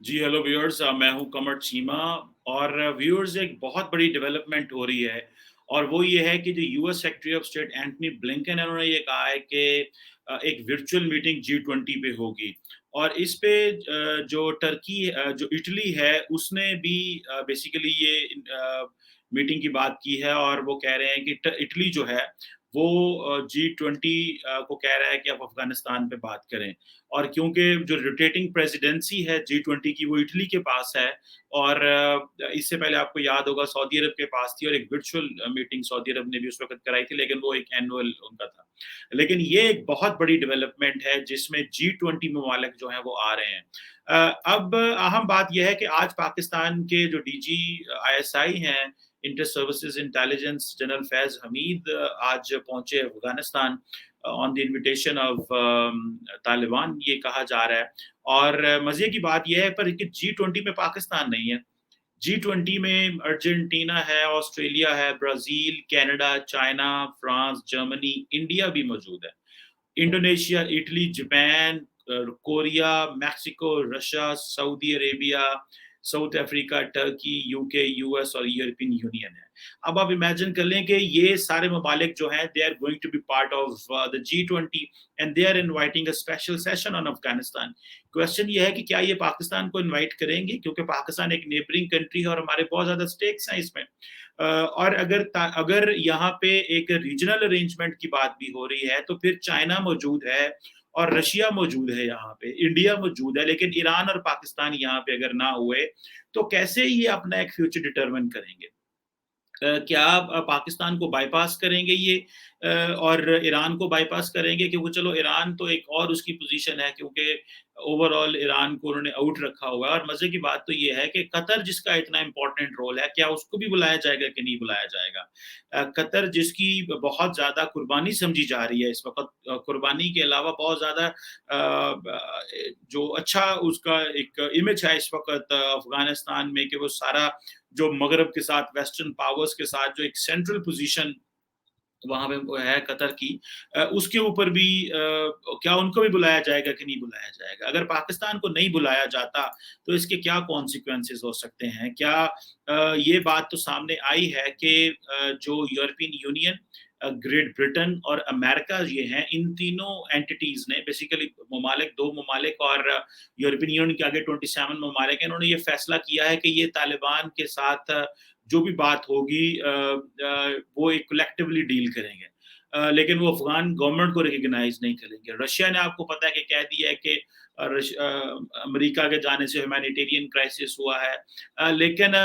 जी, hello viewers, मैं हूँ कमर चीमा। और व्यूअर्स, एक बहुत बड़ी डेवलपमेंट हो रही है और वो ये है कि जो US secretary of state Antony Blinken है, उन्होंने ये कहा है कि एक वर्चुअल मीटिंग G20 पे होगी। और इस पे जो जो इटली है उसने भी बेसिकली ये मीटिंग की बात की है और वो कह रहे हैं कि इटली जो है वो G20 को कह रहा है कि आप अफगानिस्तान पे बात करें। और क्योंकि जो रोटेटिंग प्रेसिडेंसी है G20 की वो इटली के पास है। और इससे पहले आपको याद होगा सऊदी अरब के पास थी और एक वर्चुअल मीटिंग सऊदी अरब ने भी उस वक़्त कराई थी, लेकिन वो एक एनुअल उनका था। लेकिन ये एक बहुत बड़ी डेवलपमेंट है जिसमें G20 ममालिक जो हैं वो आ रहे हैं। अब अहम बात ये है कि आज पाकिस्तान के जो डीजी आईएसआई हैं, इंटर सर्विसेज इंटेलिजेंस जनरल फैज़ हमीद, आज पहुंचे Afghanistan on the invitation of Taliban, ये कहा जा रहा है। और मज़े की बात ये है पर कि G20 में पाकिस्तान नहीं है। G20 में अर्जेंटीना है, ऑस्ट्रेलिया है, Brazil, Canada, China, France, Germany, India भी मौजूद है। Indonesia, Italy, Japan, Korea, Mexico, Russia, Saudi Arabia, south Africa, Turkey, UK, US और यूरोपियन यूनियन है। अब आप इमेजिन कर लें कि ये सारे ममालिक जो हैं they are going to be part of the G20 and they are inviting a special session on Afghanistan. Question ये है कि क्या ये पाकिस्तान को इनवाइट करेंगे, क्योंकि पाकिस्तान एक नेबरिंग कंट्री है और हमारे बहुत ज़्यादा स्टेक्स हैं इसमें। और अगर यहाँ पे एक रीजनल अरेंजमेंट की बात भी हो रही है, तो फिर चाइना मौजूद है और रशिया मौजूद है यहाँ पे, इंडिया मौजूद है, लेकिन ईरान और पाकिस्तान यहाँ पे अगर ना हुए, तो कैसे ये अपना एक फ्यूचर डिटरमाइन करेंगे? क्या पाकिस्तान को बायपास करेंगे ये और ईरान को बायपास करेंगे, क्योंकि चलो ईरान तो एक और उसकी पोजीशन है, क्योंकि ओवरऑल ईरान को उन्होंने आउट रखा हुआ है। और मज़े की बात तो ये है कि कतर जिसका इतना इम्पोर्टेंट रोल है, क्या उसको भी बुलाया जाएगा कि नहीं बुलाया जाएगा? कतर जिसकी बहुत ज़्यादा कुर्बानी समझी जा रही है इस वक़्त, कुर्बानी के अलावा बहुत ज़्यादा जो अच्छा उसका एक इमेज है इस वक़्त अफ़गानिस्तान में, कि वो सारा जो मगरब के साथ वेस्टर्न पावर्स के साथ जो एक सेंट्रल पोजीशन वहाँ पे वो है कतर की, उसके ऊपर भी क्या उनको भी बुलाया जाएगा कि नहीं बुलाया जाएगा? अगर पाकिस्तान को नहीं बुलाया जाता, तो इसके क्या कॉन्सिक्वेंसेज़ हो सकते हैं? क्या ये बात तो सामने आई है कि जो यूरोपियन यूनियन, ग्रेट ब्रिटेन और अमेरिका ये हैं, इन तीनों एंटिटीज़ ने बेसिकली ममालिक 2 ममालिक और यूरोपियन यूनियन के आगे 27 ममालिक हैं, इन्होंने ये फैसला किया है कि ये तालिबान के साथ जो भी बात होगी वो एक कलेक्टिवली डील करेंगे। लेकिन वो अफ़गान गवर्नमेंट को रिकॉग्नाइज़ नहीं करेंगे। रशिया ने आपको पता है कि कह दिया है कि अमेरिका के जाने से ह्यूमैनिटेरियन क्राइसिस हुआ है। लेकिन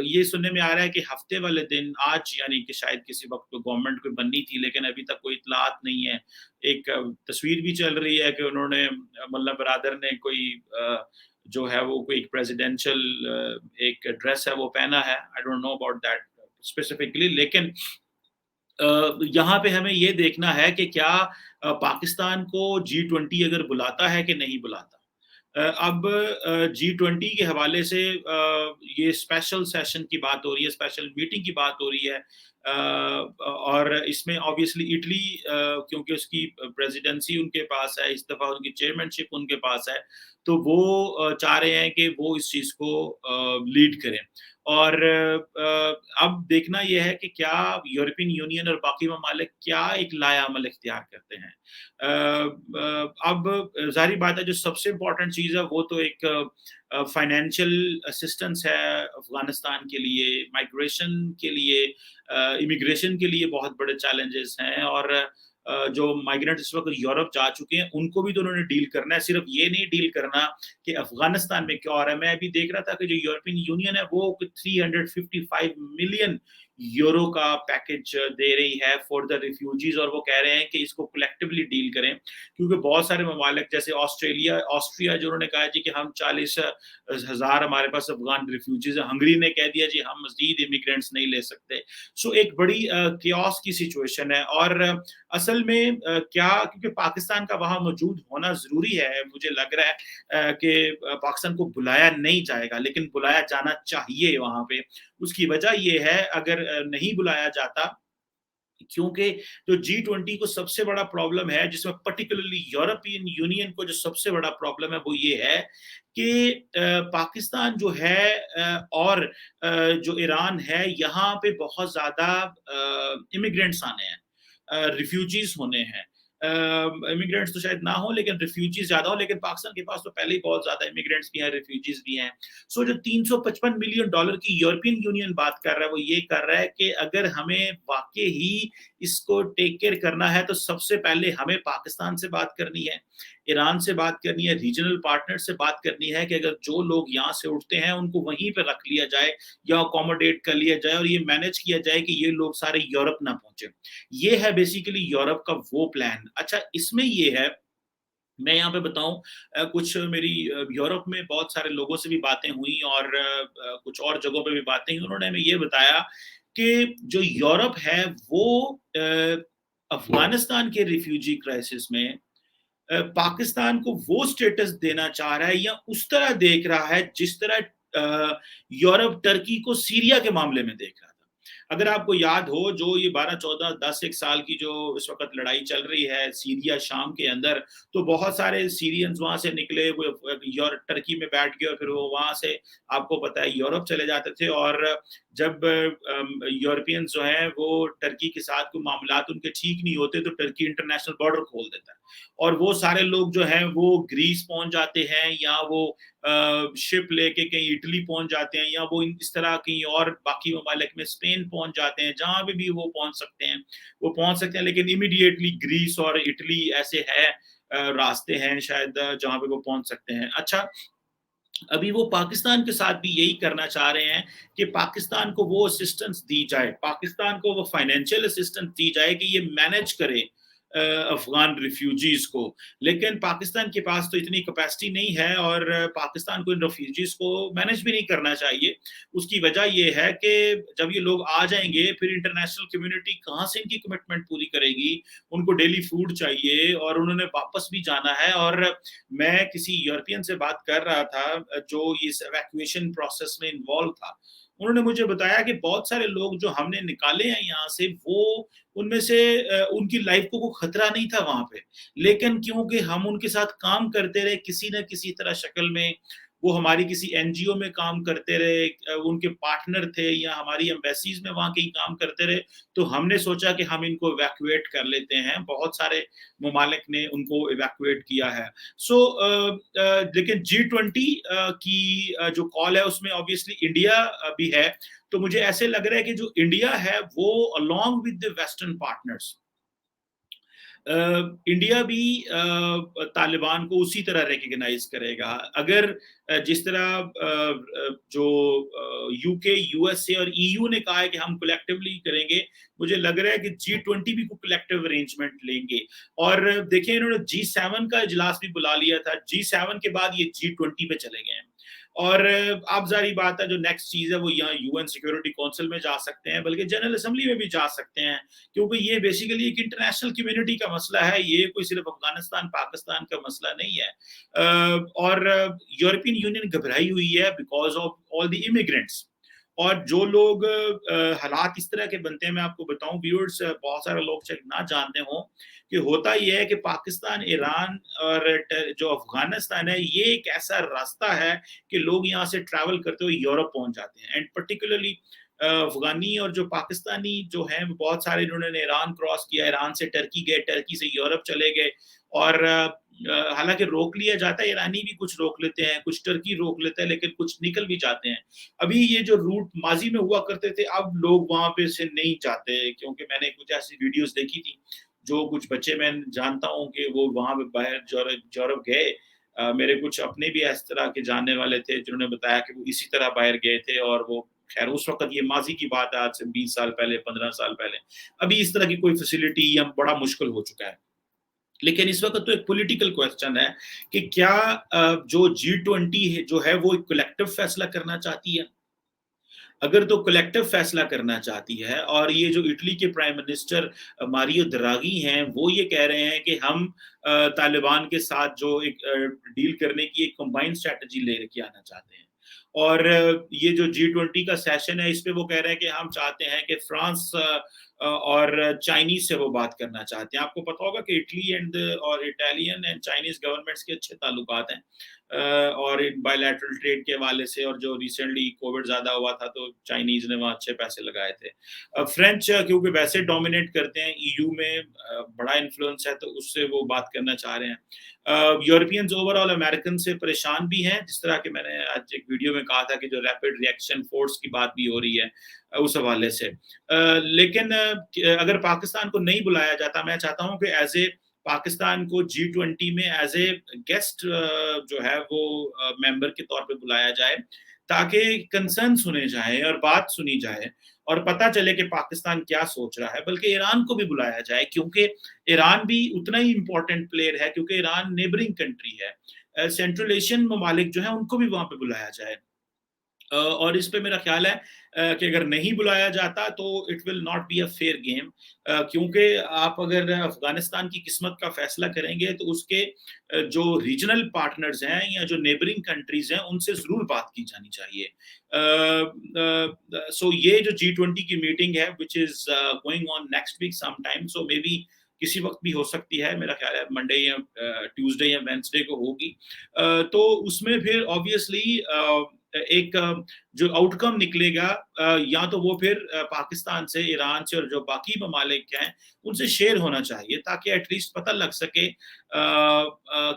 ये सुनने में आ रहा है कि हफ्ते वाले दिन आज, यानी कि शायद किसी वक़्त तो गवर्नमेंट कोई बननी थी, लेकिन अभी तक कोई इत्तलात नहीं है। एक तस्वीर भी चल रही है कि उन्होंने मुल्ला बरादर ने कोई जो है वो कोई प्रेसिडेंशियल एक ड्रेस है वो पहना है। I don't know about that specifically, लेकिन यहाँ पे हमें ये देखना है कि क्या पाकिस्तान को G20 अगर बुलाता है कि नहीं बुलाता। अब G20 के हवाले से ये स्पेशल सेशन की बात हो रही है, स्पेशल मीटिंग की बात हो रही है। और इसमें ऑब्वियसली इटली, क्योंकि उसकी प्रेसिडेंसी उनके पास है, इस दफ़ा उनकी चेयरमैनशिप उनके पास है, तो वो चाह रहे हैं कि वो इस चीज़ को लीड करें। और अब देखना ये है कि क्या यूरोपियन यूनियन और बाकी ममालिक क्या एक लाए-अमल इख्तियार करते हैं। अब ज़ाहिर-सी बात है, जो सबसे इम्पोर्टेंट चीज़ है वो तो एक फाइनेंशियल असिस्टेंस है अफ़गानिस्तान के लिए, माइग्रेशन के लिए, इमिग्रेशन के लिए बहुत बड़े चैलेंजेस हैं। और जो माइग्रेंट इस वक़्त यूरोप जा चुके हैं, उनको भी तो उन्होंने डील करना है। सिर्फ़ ये नहीं डील करना कि अफ़गानिस्तान में क्या हो रहा है। मैं अभी देख रहा था कि जो यूरोपियन यूनियन है वो 355 मिलियन यूरो का पैकेज दे रही है फॉर द रिफ्यूजीज़, और वो कह रहे हैं कि इसको कलेक्टिवली डील करें। क्योंकि बहुत सारे ममालिक जैसे ऑस्ट्रिया, जो उन्होंने कहा जी कि हम 40,000 हमारे पास अफ़गान रिफ्यूजीज़ हैं। हंगरी ने कह दिया जी हम मज़ीद इमिग्रेंट्स नहीं ले सकते। सो एक बड़ी कियोस्क की सिचुएशन है। और असल में क्या, क्योंकि पाकिस्तान का वहाँ मौजूद होना ज़रूरी है, मुझे लग रहा है कि पाकिस्तान को बुलाया नहीं जाएगा, लेकिन बुलाया जाना चाहिए वहाँ पे। उसकी वजह ये है, अगर नहीं बुलाया जाता, क्योंकि जो G20 को सबसे बड़ा प्रॉब्लम है, जिसमें पर्टिकुलरली यूरोपियन यूनियन को जो सबसे बड़ा प्रॉब्लम है, वो ये है कि पाकिस्तान जो है और जो ईरान है, यहाँ पे बहुत ज़्यादा इमिग्रेंट्स आने हैं, रिफ्यूजीज़ होने हैं। इमिग्रेंट्स तो शायद ना हो, लेकिन रिफ्यूजीज़ ज़्यादा हो, लेकिन पाकिस्तान के पास तो पहले ही बहुत ज़्यादा इमिग्रेंट्स भी हैं, रिफ्यूजीज़ भी हैं। सो जो $355 मिलियन की यूरोपियन यूनियन बात कर रहा है, वो ये कर रहा है कि अगर हमें वाक़ई ही इसको टेक केयर करना है, तो सबसे पहले हमें पाकिस्तान से बात करनी है, ईरान से बात करनी है, रीजनल पार्टनर से बात करनी है कि अगर जो लोग यहाँ से उठते हैं, उनको वहीं पे रख लिया जाए या अकोमोडेट कर लिया जाए और ये मैनेज किया जाए कि ये लोग सारे यूरोप ना पहुँचे। ये है बेसिकली यूरोप का वो प्लान। अच्छा, इसमें ये है, मैं यहाँ पे बताऊँ, कुछ मेरी यूरोप में बहुत सारे लोगों से भी बातें हुई और कुछ और जगहों पे भी बातें हुई। उन्होंने हमें ये बताया कि जो यूरोप है वो अफ़गानिस्तान के रिफ्यूजी क्राइसिस में पाकिस्तान को वो स्टेटस देना चाह रहा है या उस तरह देख रहा है जिस तरह यूरोप टर्की को सीरिया के मामले में देख रहा था। अगर आपको याद हो, जो ये 12, 14, 10 एक साल की जो इस वक़्त लड़ाई चल रही है सीरिया, शाम के अंदर, तो बहुत सारे सीरियंस वहाँ से निकले, वो टर्की में बैठ गए और फिर वो वहाँ से, आपको पता है, यूरोप चले जाते थे। और जब यूरोपियंस जो हैं वो टर्की के साथ कोई मामलात उनके ठीक नहीं होते, तो टर्की इंटरनेशनल बॉर्डर खोल देता है और वो सारे लोग जो हैं वो ग्रीस पहुंच जाते हैं या वो शिप लेके कहीं इटली पहुंच जाते हैं या वो इस तरह कहीं और बाकी ममालिक में स्पेन पहुंच जाते हैं, जहां भी वो पहुंच सकते हैं वो पहुंच सकते हैं। लेकिन इमीडिएटली ग्रीस और इटली ऐसे हैं, रास्ते हैं शायद जहां पे वो पहुंच सकते हैं। अच्छा, अभी वो पाकिस्तान के साथ भी यही करना चाह रहे हैं कि पाकिस्तान को वो असिस्टेंस दी जाए, पाकिस्तान को वो फाइनेंशियल असिस्टेंस दी जाए कि ये मैनेज करे अफगान रिफ्यूजीज को। लेकिन पाकिस्तान के पास तो इतनी कैपेसिटी नहीं है और पाकिस्तान को इन रिफ्यूजीज को मैनेज भी नहीं करना चाहिए। उसकी वजह ये है कि जब ये लोग आ जाएंगे, फिर इंटरनेशनल कम्युनिटी कहाँ से इनकी कमिटमेंट पूरी करेगी? उनको डेली फूड चाहिए और उन्होंने वापस भी जाना है। और मैं किसी यूरोपियन से बात कर रहा था जो इस एवैक्यूएशन प्रोसेस में इन्वॉल्व था। उन्होंने मुझे बताया कि बहुत सारे लोग जो हमने निकाले हैं यहाँ से, वो उनमें से उनकी लाइफ को कोई खतरा नहीं था वहाँ पे। लेकिन क्योंकि हम उनके साथ काम करते रहे किसी न किसी तरह शक्ल में, वो हमारी किसी एनजीओ में काम करते रहे, उनके पार्टनर थे या हमारी एम्बेसीज में वहाँ कहीं काम करते रहे, तो हमने सोचा कि हम इनको इवैक्यूएट कर लेते हैं। बहुत सारे ममालिक ने उनको इवैक्यूएट किया है। सो लेकिन G20 की जो कॉल है उसमें ऑब्वियसली इंडिया भी है। तो मुझे ऐसे लग रहा है कि जो इंडिया है वो along with the western partners, India भी तालिबान को उसी तरह रिकॉग्नाइज करेगा। अगर जिस तरह जो यूके, यूएसए और ईयू ने कहा है कि हम कलेक्टिवली करेंगे, मुझे लग रहा है कि G20 भी कोई कलेक्टिव अरेंजमेंट लेंगे। और देखिए, इन्होंने G7 का इजलास भी बुला लिया था, G7 के बाद ये G20 पे चले गए हैं। और अब जारी बात है, जो नेक्स्ट चीज है वो यहाँ यूएन सिक्योरिटी काउंसिल में जा सकते हैं, बल्कि जनरल असेंबली में भी जा सकते हैं, क्योंकि ये बेसिकली एक इंटरनेशनल कम्युनिटी का मसला है, ये कोई सिर्फ अफगानिस्तान पाकिस्तान का मसला नहीं है। और यूरोपियन यूनियन घबराई हुई है because of all the immigrants. और जो लोग हालात इस तरह के बनते हैं, मैं आपको बताऊं व्यूअर्स, बहुत सारे लोग शायद ना जानते हो कि होता यह है कि पाकिस्तान, ईरान और जो अफगानिस्तान है, ये एक ऐसा रास्ता है कि लोग यहाँ से ट्रैवल करते हुए यूरोप पहुंच जाते हैं। एंड पर्टिकुलरली अफगानी और जो पाकिस्तानी जो हैं, बहुत सारे इन्होंने ईरान क्रॉस किया, ईरान से टर्की गए, टर्की से यूरोप चले गए। और हालांकि रोक लिया जाता है, ईरानी भी कुछ रोक लेते हैं, कुछ टर्की रोक लेते हैं, लेकिन कुछ निकल भी जाते हैं। अभी ये जो रूट माजी में हुआ करते थे, अब लोग वहां पे से नहीं जाते, क्योंकि मैंने कुछ ऐसी वीडियोस देखी थी, जो कुछ बच्चे मैं जानता हूँ कि वो वहां पे बाहर यूरोप गए। मेरे कुछ अपने भी इस तरह के जानने वाले थे जिन्होंने बताया कि वो इसी तरह बाहर गए थे, और वो, खैर उस वक्त ये माजी की बात है, आज से 20 साल पहले, 15 साल पहले। अभी इस तरह की कोई फैसिलिटी या बड़ा मुश्किल हो चुका है। लेकिन इस वक्त तो एक पॉलिटिकल क्वेश्चन है कि क्या जो G20 है जो है वो एक कलेक्टिव फैसला करना चाहती है। अगर तो कलेक्टिव फैसला करना चाहती है, और ये जो इटली के प्राइम मिनिस्टर मारियो द्रागी हैं, वो ये कह रहे हैं कि हम तालिबान के साथ जो एक डील करने की एक कंबाइंड स्ट्रेटजी लेके आना चाहते हैं। और ये जो G20 का सेशन है, इस पे वो कह रहे हैं कि हम चाहते हैं कि फ्रांस और चाइनीज़ से वो बात करना चाहते हैं। आपको पता होगा कि इटली और इटालियन एंड चाइनीज़ गवर्नमेंट्स के अच्छे ताल्लुकात हैं। और एक बायलैटरल ट्रेड के हवाले से, और जो रिसेंटली कोविड ज़्यादा हुआ था तो चाइनीज़ ने वहाँ अच्छे पैसे लगाए थे। फ्रेंच क्योंकि वैसे डोमिनेट करते हैं ईयू में, बड़ा इन्फ्लुएंस है, तो उससे वो बात करना चाह रहे हैं। यूरोपियंस ओवरऑल अमेरिकन से परेशान भी हैं, जिस तरह के मैंने आज एक वीडियो में कहा था कि जो रैपिड रिएक्शन फोर्स की बात भी हो रही है उस हवाले से। लेकिन अगर पाकिस्तान को नहीं बुलाया जाता, मैं चाहता हूँ कि एज़ ए पाकिस्तान को G20 में एज़ ए गेस्ट जो है वो मेंबर के तौर पे बुलाया जाए, ताकि कंसर्न सुने जाएँ और बात सुनी जाए और पता चले कि पाकिस्तान क्या सोच रहा है। बल्कि ईरान को भी बुलाया जाए, क्योंकि ईरान भी उतना ही इम्पोर्टेंट प्लेयर है, क्योंकि ईरान नेबरिंग कंट्री है। सेंट्रल एशियन ममालिक जो हैं उनको भी वहाँ पे बुलाया जाए। और इस पे मेरा ख्याल है कि अगर नहीं बुलाया जाता तो it will not be a fair game, क्योंकि आप अगर अफगानिस्तान की किस्मत का फैसला करेंगे तो उसके जो रीजनल पार्टनर्स हैं या जो नेबरिंग कंट्रीज हैं उनसे जरूर बात की जानी चाहिए। सो ये जो G20 की मीटिंग है which is going on next week some time, so maybe किसी वक्त भी हो सकती है, मेरा ख्याल है मंडे या ट्यूसडे या वेंसडे को होगी। तो उसमें फिर ऑब्वियसली एक जो आउटकम निकलेगा, या तो वो फिर पाकिस्तान से, ईरान से और जो बाकी ममालिक हैं उनसे शेयर होना चाहिए, ताकि एटलीस्ट पता लग सके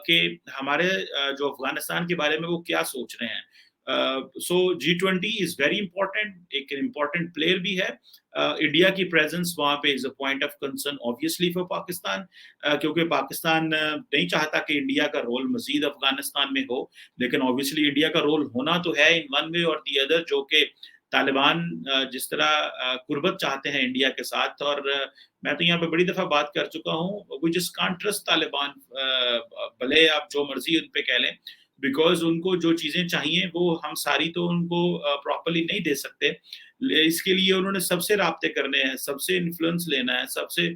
कि हमारे जो अफगानिस्तान के बारे में वो क्या सोच रहे हैं। सो G20 इज वेरी इंपॉर्टेंट, एक इम्पॉर्टेंट प्लेयर भी है। इंडिया की प्रेजेंस वहां पे is a point of concern obviously for Pakistan, क्योंकि पाकिस्तान नहीं चाहता कि इंडिया का रोल मजीद अफगानिस्तान में हो। लेकिन ऑब्वियसली इंडिया का रोल होना तो है इन वन वे और दी अदर, जो कि तालिबान जिस तरह कुर्बत चाहते हैं इंडिया के साथ। और मैं तो यहाँ पे बड़ी दफा बात कर चुका हूँ, we just can't trust Taliban, भले आप जो मर्जी उन पे कह लें, बिकॉज उनको जो चीजें चाहिए वो हम सारी तो उनको प्रॉपरली नहीं दे सकते। इसके लिए उन्होंने सबसे राब्ते करने हैं, सबसे इन्फ्लुएंस लेना है, सबसे।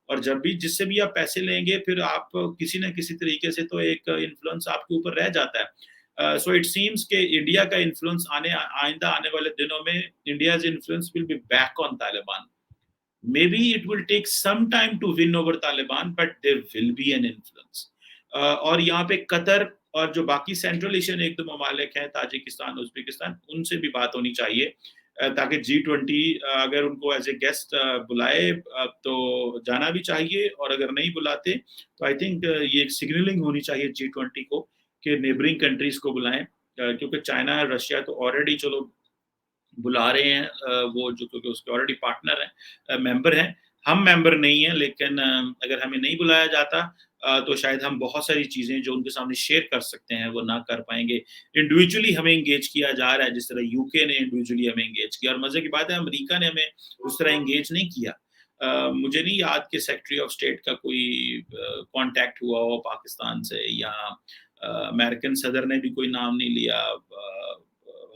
और जब भी जिससे भी आप पैसे लेंगे, फिर आप किसी न किसी तरीके से तो एक इन्फ्लुएंस आपके ऊपर रह जाता है। सो इट सीम्स कि इंडिया का इन्फ्लुएंस आइंदा आने वाले दिनों में India's influence will be back on Taliban. Maybe it will take some time to win over Taliban, but there will be an influence. और यहाँ पे कतर और जो बाकी सेंट्रल एशियन एक दो ममालिक हैं, ताजिकिस्तान, उज्बेकिस्तान, उनसे भी बात होनी चाहिए, ताकि G20 अगर उनको एज ए गेस्ट बुलाए तो जाना भी चाहिए, और अगर नहीं बुलाते तो आई थिंक ये एक सिग्नलिंग होनी चाहिए G20 को कि नेबरिंग कंट्रीज को बुलाएं, क्योंकि चाइना और रशिया तो ऑलरेडी चलो बुला रहे हैं, वो जो, क्योंकि उसके ऑलरेडी पार्टनर हैं, मेंबर हैं। हम मेंबर नहीं हैं, लेकिन अगर हमें नहीं बुलाया जाता तो शायद हम बहुत सारी चीज़ें जो उनके सामने शेयर कर सकते हैं वो ना कर पाएँगे। इंडिविजुअली हमें एंगेज किया जा रहा है, जिस तरह यूके ने इंडिविजुअली हमें एंगेज किया, और मज़े की बात है अमेरिका ने हमें उस तरह एंगेज नहीं किया। मुझे नहीं याद कि सेक्रेटरी ऑफ स्टेट का कोई कॉन्टैक्ट हुआ हो पाकिस्तान से, या अमेरिकन सदर ने भी कोई नाम नहीं लिया।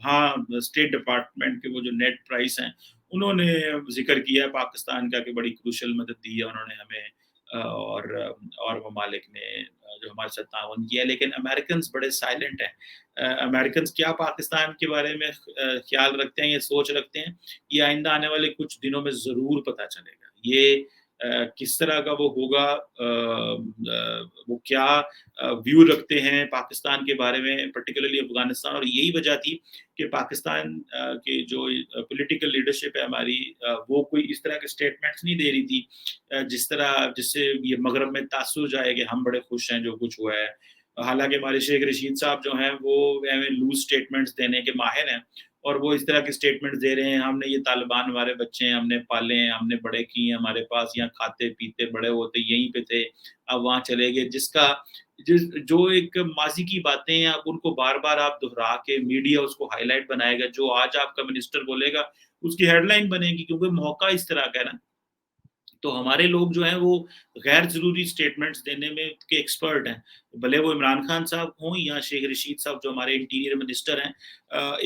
हाँ, स्टेट डिपार्टमेंट के वो जो नेट प्राइस हैं, उन्होंने ज़िक्र किया है पाकिस्तान का कि बड़ी क्रूशियल मदद दी है उन्होंने हमें, और ममालिक ने जो हमारे साथ ताउन किया है, लेकिन अमेरिकन्स बड़े साइलेंट हैं। अमेरिकन्स क्या पाकिस्तान के बारे में ख्याल रखते हैं या सोच रखते हैं, ये आइंदा आने वाले कुछ दिनों में ज़रूर पता चलेगा। ये किस तरह का वो होगा, वो क्या व्यू रखते हैं पाकिस्तान के बारे में, पर्टिकुलरली अफगानिस्तान। और यही वजह थी कि पाकिस्तान की जो पॉलिटिकल लीडरशिप है हमारी, वो कोई इस तरह के स्टेटमेंट्स नहीं दे रही थी जिस तरह, जिससे ये मगरब में तासुर जाए कि हम बड़े खुश हैं जो कुछ हुआ है। हालांकि हमारे शेख रशीद साहब जो हैं वो हमें लूज स्टेटमेंट्स देने के माहिर हैं, और वो इस तरह के स्टेटमेंट्स दे रहे हैं, हमने ये तालिबान हमारे बच्चे हैं, हमने पाले हैं, हमने बड़े किए हैं, हमारे पास यहाँ खाते पीते बड़े होते यहीं पे थे, अब वहाँ चले गए। जो एक माजी की बातें हैं, अब उनको बार बार आप दोहरा के मीडिया उसको हाईलाइट बनाएगा, जो आज आपका मिनिस्टर बोलेगा उसकी हेडलाइन बनेगी, क्योंकि मौका इस तरह का है ना तो हमारे लोग जो हैं वो गैर ज़रूरी स्टेटमेंट्स देने में के एक्सपर्ट हैं। भले वो इमरान खान साहब हों या शेख रशीद साहब जो हमारे इंटीरियर मिनिस्टर हैं।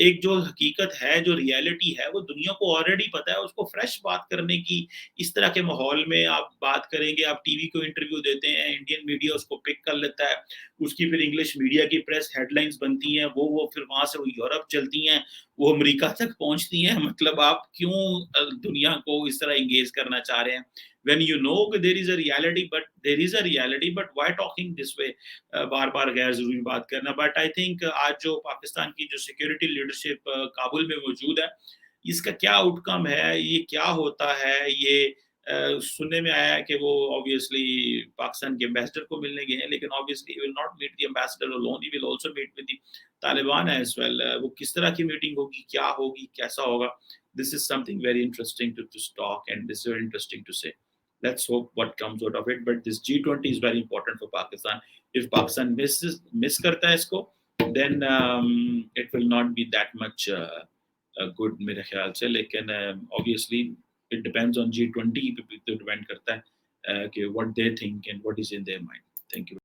एक जो हकीकत है, जो रियलिटी है वो दुनिया को ऑलरेडी पता है, उसको फ्रेश बात करने की इस तरह के माहौल में आप बात करेंगे, आप टीवी को इंटरव्यू देते हैं, इंडियन मीडिया उसको पिक कर लेता है, उसकी फिर इंग्लिश मीडिया की प्रेस हेडलाइन्स बनती हैं, वो फिर वहाँ से वो यूरोप चलती हैं, वो अमेरिका तक पहुँचती हैं। मतलब आप क्यों दुनिया को इस तरह एंगेज करना चाह रहे हैं? when you know there is a reality, but there is a reality, but why talking this way? बार बार गैर जरूरी बात करना। बट आई थिंक आज जो पाकिस्तान की जो सिक्योरिटी लीडरशिप काबुल में मौजूद है, इसका क्या आउटकम है, ये क्या होता है, ये सुनने में आया है कि वो ऑब्वियसली पाकिस्तान के एम्बेसडर को मिलने गए हैं, लेकिन obviously will not meet the ambassador alone, he will also meet with the Taliban as well. वो किस तरह की मीटिंग होगी, क्या होगी, कैसा होगा? This is something very interesting to talk, and this is very interesting to say. Let's hope what comes out of it. But this G20 is very important for Pakistan. If Pakistan miss karta hai isko, then it will not be that much good मेरे ख्याल से। लेकिन obviously it depends on G20 पे भी तो depend करता है कि what they think and what is in their mind. Thank you.